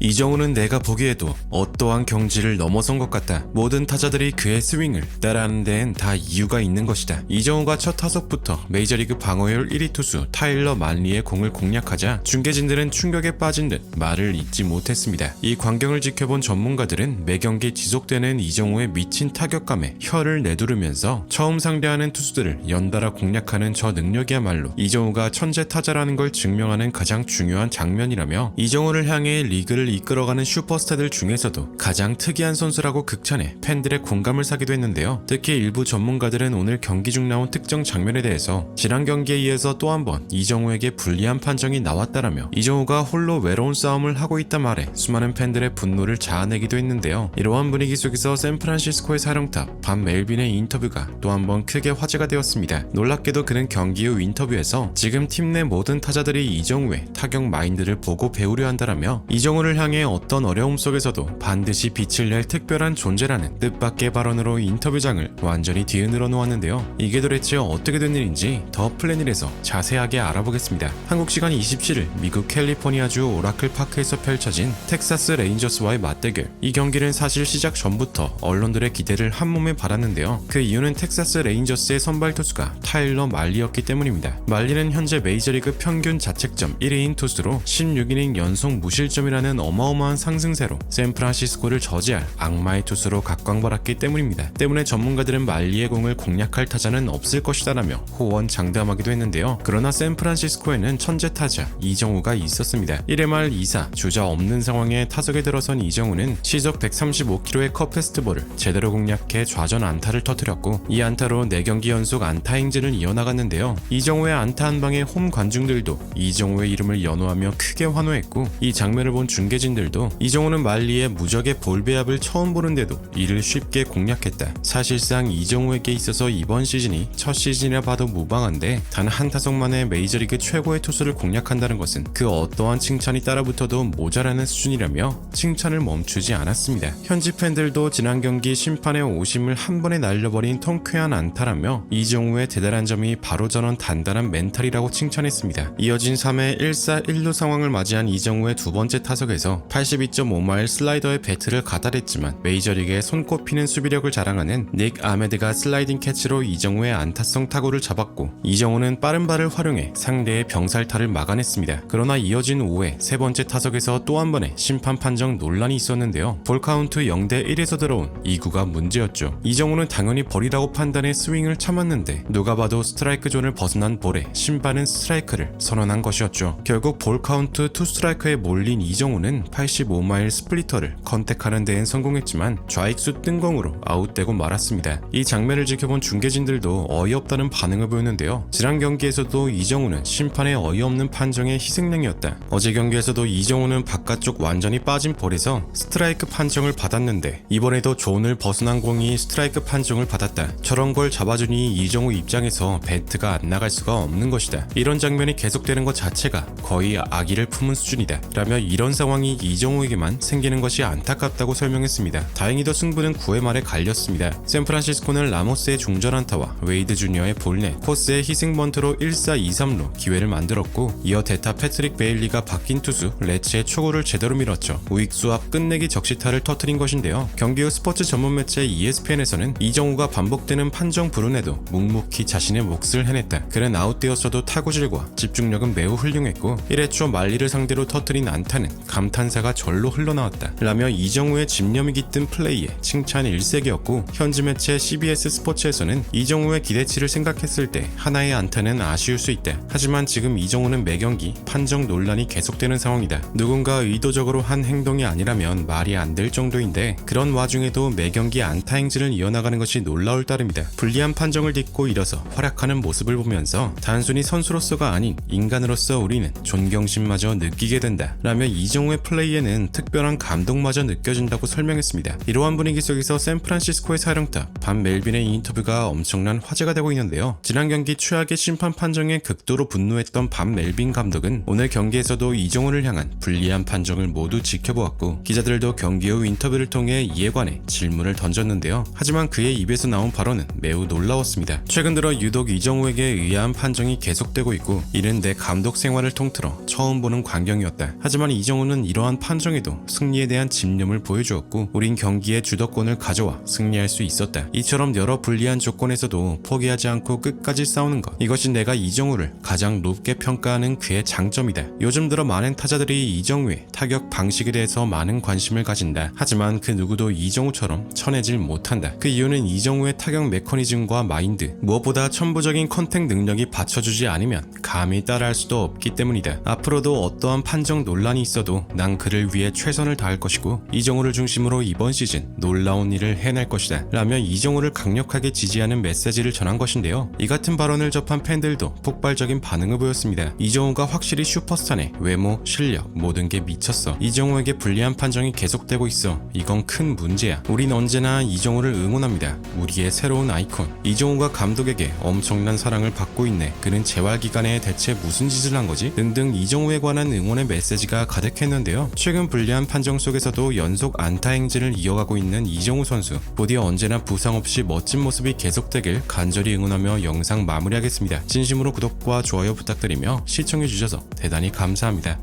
이정우는 내가 보기에도 어떠한 경지를 넘어선 것 같다. 모든 타자들이 그의 스윙을 따라하는 데엔 다 이유가 있는 것이다. 이정우가 첫 타석부터 메이저리그 방어율 1위 투수 타일러 만리의 공을 공략하자 중계진들은 충격에 빠진 듯 말을 잇지 못했습니다. 이 광경을 지켜본 전문가들은 매경기 지속되는 이정우의 미친 타격감에 혀를 내두르면서 처음 상대하는 투수들을 연달아 공략하는 저 능력이야말로 이정우가 천재 타자라는 걸 증명하는 가장 중요한 장면이라며 이정우를 향해 리그를 이끌어가는 슈퍼스타들 중에서도 가장 특이한 선수라고 극찬해 팬들의 공감을 사기도 했는데요. 특히 일부 전문가들은 오늘 경기 중 나온 특정 장면에 대해서 지난 경기에 이어서 또 한 번 이정우에게 불리한 판정이 나왔다라며 이정우가 홀로 외로운 싸움을 하고 있다 말해 수많은 팬들의 분노를 자아내기도 했는데요. 이러한 분위기 속에서 샌프란시스코의 사령탑 반 멜빈의 인터뷰가 또 한 번 크게 화제가 되었습니다. 놀랍게도 그는 경기 후 인터뷰에서 지금 팀 내 모든 타자들이 이정우의 타격 마인드를 보고 배우려 한다라며 이정우를 향해 어떤 어려움 속에서도 반드시 빛을 낼 특별한 존재라는 뜻밖의 발언으로 인터뷰장을 완전히 뒤흔들어 놓았는데요. 이게 도대체 어떻게 된 일인지 더 플래닛에서 자세하게 알아보겠습니다. 한국 시간 27일 미국 캘리포니아주 오라클 파크에서 펼쳐진 텍사스 레인저스와의 맞대결. 이 경기는 사실 시작 전부터 언론들의 기대를 한몸에 받았는데요. 그 이유는 텍사스 레인저스의 선발 투수가 타일러 말리였기 때문입니다. 말리는 현재 메이저리그 평균 자책점 1위인 투수로 16이닝 연속 무실점이라는 어마어마한 상승세로 샌프란시스코를 저지할 악마의 투수로 각광받았기 때문입니다. 때문에 전문가들은 말리의 공을 공략할 타자는 없을 것이다라며 호언장담하기도 했는데요. 그러나 샌프란시스코에는 천재 타자 이정우가 있었습니다. 1회 말 2사 주자 없는 상황에 타석에 들어선 이정우는 시속 135km의 컵페스트볼을 제대로 공략해 좌전 안타를 터뜨렸고 이 안타로 4경기 연속 안타 행진을 이어나갔는데요. 이정우의 안타 한 방에 홈 관중들도 이정우의 이름을 연호하며 크게 환호했고 이 장면을 본 중계진들도 이정우는 말리의 무적의 볼배합을 처음 보는데도 이를 쉽게 공략했다. 사실상 이정우에게 있어서 이번 시즌이 첫 시즌이라 봐도 무방한데 단 한 타석 만에 메이저리그 최고의 투수를 공략한다는 것은 그 어떠한 칭찬이 따라붙어도 모자라는 수준이라며 칭찬을 멈추지 않았습니다. 현지 팬들도 지난 경기 심판의 오심을 한 번에 날려버린 통쾌한 안타라며 이정우의 대단한 점이 바로 저런 단단한 멘탈이라고 칭찬했습니다. 이어진 3회 1사 1루 상황을 맞이한 이정우의 두 번째 타석에서 82.5마일 슬라이더의 배트를 가다댔지만 메이저리그의 손꼽히는 수비력을 자랑하는 닉 아메드가 슬라이딩 캐치로 이정우의 안타성 타구를 잡았고 이정우는 빠른 발을 활용해 상대의 병살타를 막아냈습니다. 그러나 이어진 5회 세 번째 타석에서 또 한 번의 심판 판정 논란이 있었는데요. 볼 카운트 0대1에서 들어온 2구가 문제였죠. 이정우는 당연히 벌이라고 판단해 스윙을 참았는데 누가 봐도 스트라이크 존을 벗어난 볼에 심판은 스트라이크를 선언한 것이었죠. 결국 볼 카운트 2스트라이크에 몰린 이정우는 85마일 스플리터를 컨택하는 데엔 성공했지만 좌익수 뜬공으로 아웃되고 말았습니다. 이 장면을 지켜본 중계진들도 어이없다는 반응을 보였는데요. 지난 경기에서도 이정우는 심판의 어이없는 판정의 희생양이었다. 어제 경기에서도 이정우는 바깥쪽 완전히 빠진 볼에서 스트라이크 판정을 받았는데 이번에도 존을 벗어난 공이 스트라이크 판정을 받았다. 저런 걸 잡아주니 이정우 입장에서 배트가 안 나갈 수가 없는 것이다. 이런 장면이 계속되는 것 자체가 거의 악의를 품은 수준이다. 라며 이런 상황이 이정우에게만 생기는 것이 안타깝다고 설명했습니다. 다행히도 승부는 9회 말에 갈렸습니다. 샌프란시스코는 라모스의 중전 안타와 웨이드 주니어의 볼넷, 코스의 희생 번트로 1사 2-3로 기회를 만들었고 이어 대타 패트릭 베일리가 바뀐 투수 레츠의 초구를 제대로 밀었죠. 우익수 앞 끝내기 적시타를 터뜨린 것인데요. 경기 후 스포츠 전문 매체 ESPN에서는 이정우가 반복되는 판정 불운에도 묵묵히 자신의 몫을 해냈다. 그는 아웃되었어도 타구질과 집중력은 매우 훌륭했고 1회 초 말리를 상대로 터뜨린 안타는 감탄사가 절로 흘러나왔다. 라며 이정우의 집념이 깃든 플레이에 칭찬 일색이었고 현지 매체 CBS 스포츠에서는 이정우의 기대치를 생각했을 때 하나의 안타는 아쉬울 수 있다. 하지만 지금 이정우는 매경기 판정 논란이 계속되는 상황이다. 누군가 의도적으로 한 행동이 아니라면 말이 안 될 정도인데 그런 와중에도 매경기 안타 행진을 이어나가는 것이 놀라울 따름이다. 불리한 판정을 딛고 일어서 활약하는 모습을 보면서 단순히 선수로서가 아닌 인간으로서 우리는 존경심마저 느끼게 된다. 라며 이정우의 플레이에는 특별한 감동마저 느껴진다고 설명했습니다. 이러한 분위기 속에서 샌프란시스코의 사령탑 반 멜빈의 인터뷰가 엄청난 화제가 되고 있는데요. 지난 경기 최악의 심판 판정에 극도로 분노했던 반 멜빈 감독은 오늘 경기에서도 이정우를 향한 불리한 판정을 모두 지켜보았고 기자들도 경기 후 인터뷰를 통해 이에 관해 질문을 던졌는데요. 하지만 그의 입에서 나온 발언은 매우 놀라웠습니다. 최근 들어 유독 이정우에게 의아한 판정이 계속되고 있고 이는 내 감독 생활을 통틀어 처음 보는 광경이었다. 하지만 이정우는 이러한 판정에도 승리에 대한 집념을 보여주었고 우린 경기의 주도권을 가져와 승리할 수 있었다. 이처럼 여러 불리한 조건에서도 포기하지 않고 끝까지 싸우는 것, 이것이 내가 이정우를 가장 높게 평가하는 그의 장점이다. 요즘 들어 많은 타자들이 이정우의 타격 방식에 대해서 많은 관심을 가진다. 하지만 그 누구도 이정우처럼 쳐내질 못한다. 그 이유는 이정우의 타격 메커니즘과 마인드, 무엇보다 천부적인 컨택 능력이 받쳐주지 않으면 감히 따라할 수도 없기 때문이다. 앞으로도 어떠한 판정 논란이 있어도 난 그를 위해 최선을 다할 것이고 이정우를 중심으로 이번 시즌 놀라운 일을 해낼 것이다 라며 이정우를 강력하게 지지하는 메시지를 전한 것인데요. 이 같은 발언을 접한 팬들도 폭발적인 반응을 보였습니다. 이정우가 확실히 슈퍼스타네. 외모, 실력, 모든 게 미쳤어. 이정우에게 불리한 판정이 계속되고 있어. 이건 큰 문제야. 우린 언제나 이정우를 응원합니다. 우리의 새로운 아이콘. 이정우가 감독에게 엄청난 사랑을 받고 있네. 그는 재활 기간에 대체 무슨 짓을 한 거지? 등등 이정우에 관한 응원의 메시지가 가득했는데요. 최근 불리한 판정 속에서도 연속 안타 행진을 이어가고 있는 이정우 선수. 부디 언제나 부상 없이 멋진 모습이 계속되길 간절히 응원하며 영상 마무리하겠습니다. 진심으로 구독과 좋아요 부탁드리며 시청해주셔서 대단히 감사합니다.